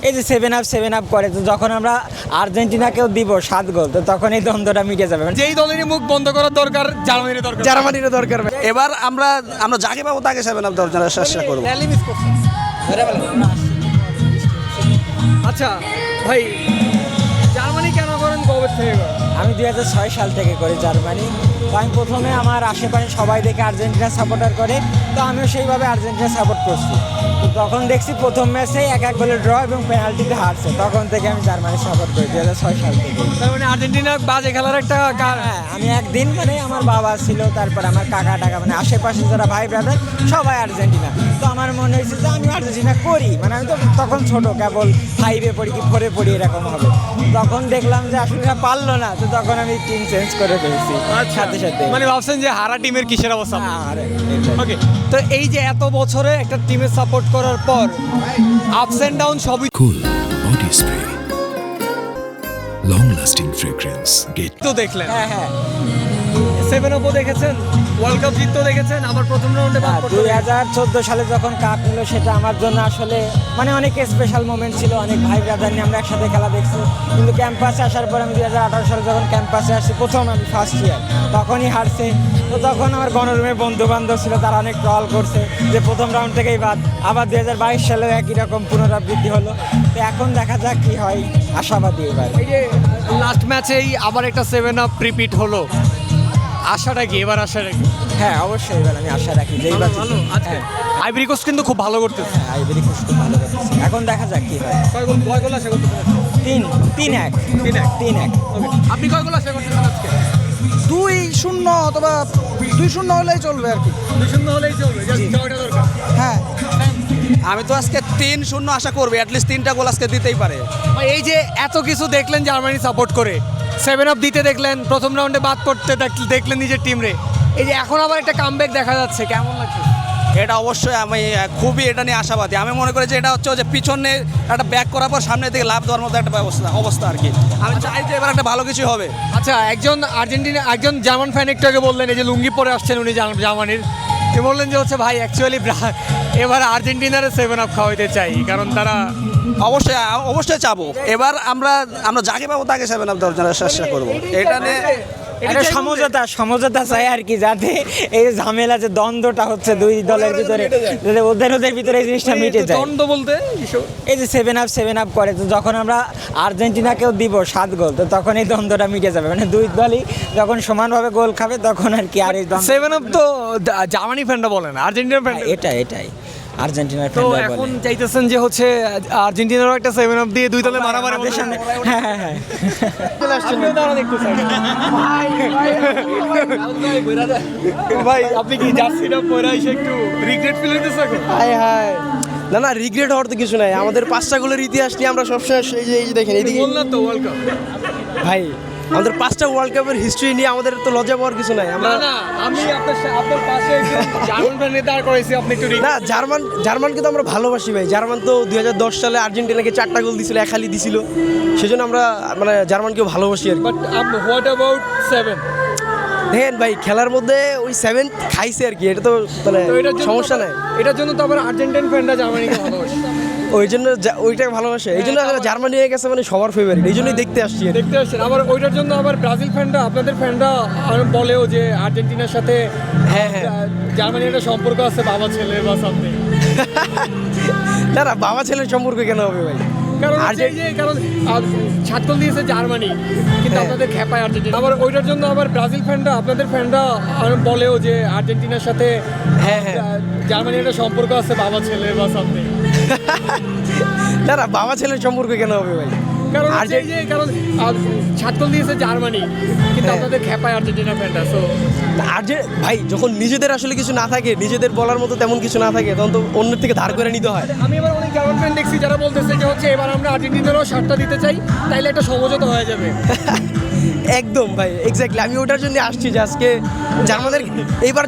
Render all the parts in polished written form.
এই যে 7 আপ করে, তো যখন আমরা আর্জেন্টিনাকেও দিব 7 গোল, তো তখন এই দ্বন্দ্বটা মিটে যাবে। যেই দলেরই মুখ বন্ধ করার দরকার, জার্মানির দরকার ভাই। এবার আমরা যাকে পাবো তাকে 7 আপ দেওয়ার জন্য চেষ্টা করবো। আচ্ছা ভাই, জার্মানি কেন করেন, কবে থেকে করেন? আমি 2006 সাল থেকে করি জার্মানি। তো আমি প্রথমে আমার আশেপাশে সবাই দেখে আর্জেন্টিনা সাপোর্টার করে, তো আমিও সেইভাবে আর্জেন্টিনা সাপোর্ট করছি। তো তখন দেখছি প্রথম ম্যাচেই 1-1 গোলে ড্র এবং পেনাল্টিতে হারছে, তখন থেকে আমি জার্মানি সাপোর্ট করি 2006 সাল থেকে। তার মানে আর্জেন্টিনা বাজে খেলার একটা হ্যাঁ, আমি একদিন মানে আমার বাবা ছিল, তারপর আমার কাকা টাকা মানে আশেপাশে যারা ভাই ব্রাদার সবাই আর্জেন্টিনা। তো আমার মনে হয়েছে যে আমি আর্জেন্টিনা করি, মানে আমি তো তখন ছোট, কেবল 5-এ পড়ি কি 4-এ পড়ি এরকম হবে। তখন দেখলাম যে আসলে এরা পারলো না, তো তখন আমি টিম চেঞ্জ করে ফেলছি সাথে সাথে। মানে ভাবছেন যে হারা টিমের কিসের অবস্থা? আরে ওকে, তো এই যে এত বছরে একটা টিমে সাপোর্ট করার পর আপস এন্ড ডাউন সবই Cool body spray. Long lasting fragrance. Get তো দেখলেন, হ্যাঁ হ্যাঁ 7 আপও দেখেছেন, ওয়ার্ল্ড কাপ জিততেও দেখেছেন, আবার প্রথম রাউন্ডে বাদ পড়তে দেখেছেন। 2014 সালে যখন কাপ নিল, সেটা আমার জন্য আসলে মানে অনেক স্পেশাল মোমেন্ট ছিল। অনেক ভাই ব্রাদার নিয়ে আমরা একসাথে খেলা দেখছি, কিন্তু ক্যাম্পাসে আসার পর আমি 2018 সালে যখন ক্যাম্পাসে আসি, প্রথম আমি ফার্স্ট ইয়ার, তখনই হারছে। তো তখন আমার গণরুমে বন্ধু বান্ধব ছিল, তারা অনেক ট্রল করছে যে প্রথম রাউন্ড থেকেই বাদ। আবার 2022 সালেও একই রকম পুনরাবৃত্তি হলো। তো এখন দেখা যাক কি হয়, আশাবাদী এবার। এই যে লাস্ট ম্যাচেই আবার একটা 7 আপ রিপিট হলো, আশাটা কি এবার? আশাটা কি? হ্যাঁ অবশ্যই, এবার আমি আশা রাখি যে এইবার ভালো আজকে আইভরি কোস্ট কিন্তু খুব ভালো করতেছে। হ্যাঁ আইভরি কোস্ট খুব ভালো করতেছে। এখন দেখা যাক কি হয়। কয় গোল আশা করতেছেন? 3-1 ওকে, আপনি কয় গোল আশা করতেছেন আজকে? 2-0 অথবা 2-0 হলেই চলবে আর কি। 2-0 হলেই চলবে, জাস্ট জয়টা দরকার। হ্যাঁ, আমি তো আজকে 3-0 আশা করবো, অ্যাটলিস্ট 3টা গোল আজকে দিতেই পারে। এই যে এত কিছু দেখলেন জার্মানি সাপোর্ট করে, 7 আপ দিতে দেখলেন, প্রথম রাউন্ডে বাদ পড়তে দেখলেন নিজের টিম রে, এই যে এখন আবার একটা কামব্যাক দেখা যাচ্ছে, কেমন লাগছে? এটা অবশ্যই আমি খুবই এটা নিয়ে আশাবাদী। আমি মনে করি যে এটা হচ্ছে যে পিছনে একটা ব্যাক করার পর সামনের দিকে লাভ দেওয়ার মতো একটা অবস্থা আর কি। আমি চাই যে এবার একটা ভালো কিছু হবে। আচ্ছা, একজন জার্মান ফ্যান একটু আগে বললেন, এই যে লুঙ্গি পরে আসছেন উনি জার্মানির, তিনি বললেন যে হচ্ছে ভাই অ্যাকচুয়ালি এবার আর্জেন্টিনারে 7 আপ খাওয়াইতে চাই, কারণ তারা অবশ্যই চাবো। এবার আমরা যাকে পাবো তাকে 7 আপ দেওয়ার জন্য চেষ্টা করবো। এটা নিয়ে এটা সমঝোতা চাই আর কি, যাতে এই যে ঝামেলা, যে দ্বন্দ্বটা হচ্ছে দুই দলের ভিতরে, যাতে ওদের ভিতরে এই জিনিসটা মিটে যায়। দ্বন্দ্ব বলতে এই যে 7 আপ করে, তো যখন আমরা আর্জেন্টিনাকেও দিব 7 গোল, তো তখন এই দ্বন্দ্বটা মিটে যাবে। মানে দুই দলই যখন সমানভাবে গোল খাবে, তখন আর কি আর এই দ্বন্দ্ব। 7 আপ তো জার্মানি ফ্যানরা বলে না, আর্জেন্টিনার ফ্যান। এটাই আর্জেন্টিনার তো ফ্যানরা এখন বলে। চাইতেছেন যে হচ্ছে আর্জেন্টিনারও একটা 7 আপ দিয়ে দুই দলে মারামারি আমাদের সামনে, হ্যাঁ ভাই, আপনি কি জার্সিটা পরে এসে একটু রিগ্রেট ফিল হইতেছে এখন? হায় না রিগ্রেট হওয়ার তো কিছু নাই। আমাদের 5টা গোলের ইতিহাস নিয়ে আমরা সবসময় এই যে দেখেন এইদিকে বললাম তো ওয়ার্ল্ড কাপ। ভাই, আমাদের 5টা ওয়ার্ল্ড কাপের হিস্ট্রি নিয়ে আমাদের তো লজ্জা পাওয়ার কিছু নাই। আমরা না, আমি আপনার পাশে একজন জার্মান ফ্যান দাঁড় করাইছি, আপনি একটু না, জার্মানকে তো আমরা ভালোবাসি ভাই। জার্মান তো 2010 সালে আর্জেন্টিনাকে 4টা গোল দিছিল, এক হালি দিছিল, সেজন্য আমরা মানে জার্মানকেও ভালোবাসি আর কি। But what about 7? দেখেন ভাই, খেলার মধ্যে ওই 7 খাইছে আর কি, এটা তো মানে সমস্যা নাই। এটার জন্য তো আবার আর্জেন্টাইন ফ্যানরা জার্মানিকে ভালোবাসে, ওই জন্য ওইটাকে ভালোবাসে, এই জন্য জার্মানি হয়ে গেছে মানে সবার ফেভারিট, এই জন্যই দেখতে আসছি আর কি। দেখতে আসছেন। আবার ওইটার জন্য আবার ব্রাজিল ফ্যানরা, আপনাদের ফ্যানরা বলেও যে আর্জেন্টিনার সাথে হ্যাঁ জার্মানির একটা সম্পর্ক আছে, বাবা ছেলে বা সামনে। না বাবা ছেলের সম্পর্ক কেন হবে ভাই? কারণ 7 গোল দিয়েছে জার্মানি, কিন্তু আপনাদের খেপায় আর্জেন্টিনা। আবার ওইটার জন্য আবার ব্রাজিল ফ্যানরা, আপনাদের ফ্যানরা বলেও যে আর্জেন্টিনার সাথে জার্মানির একটা সম্পর্ক আছে, বাবা ছেলে বা সামনে। না বাবা ছেলের সম্পর্ক কেন হবে ভাই? কারণ 7 গোল দিয়েছে জার্মানি, কিন্তু আপনাদের খেপায় আর্জেন্টিনা ফ্যানরা। সো ভাই, যখন নিজেদের আসলে কিছু না থাকে, নিজেদের বলার মতো তেমন কিছু না থাকে, তখন তো অন্যের থেকে ধার করে নিতে হয়। আমি এবার অনেক জার্মান ফ্যান দেখছি যারা বলতেছে যে হচ্ছে এবার আমরা আর্জেন্টিনারও 7টা দিতে চাই, তাইলে একটা সমঝোতা হয়ে যাবে। একদম ভাই, এক্স্যাক্টলি আমি ওটার জন্য আসছি যে আজকে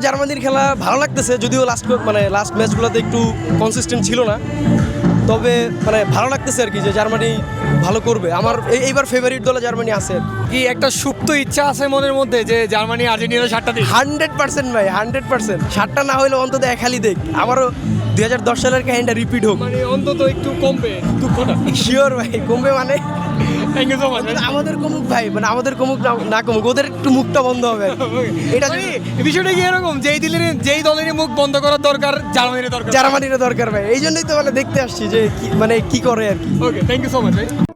জার্মানির খেলা ভালো লাগতেছে, যদিও লাস্ট ম্যাচগুলোতে একটু কনসিস্টেন্ট ছিল না, তবে মানে ভালো লাগতেছে আর কি যে জার্মানি ভালো করবে। আমার এইবার ফেভারিট দলে জার্মানি আছে। কি একটা সুপ্ত ইচ্ছা আছে মনের মধ্যে যে জার্মানি আর্জেন্টিনা 7টা দিবে? 100% ভাই, 100%। 7টা না হইলে অন্তত এক হালি দেখ। আমারও 2010 সালের কাহিনীটা রিপিট হোক। মানে অন্তত একটু কমবে দুঃখটা। শিওর ভাই, কমবে মানে থ্যাংক ইউ সো মাচ। আমাদের কমুক ভাই, মানে আমাদের কমুক না কমুক, ওদের একটু মুখটা বন্ধ হবে আর কি। এটা মানে বিষয়টা কি এরকম, যেই দলেরই মুখ বন্ধ করার দরকার জার্মানির দরকার। জার্মানির দরকার ভাই, এই জন্যই তো মানে দেখতে আসছি যে মানে কি করে আর কি। ওকে, থ্যাংক ইউ সো মাচ ভাই।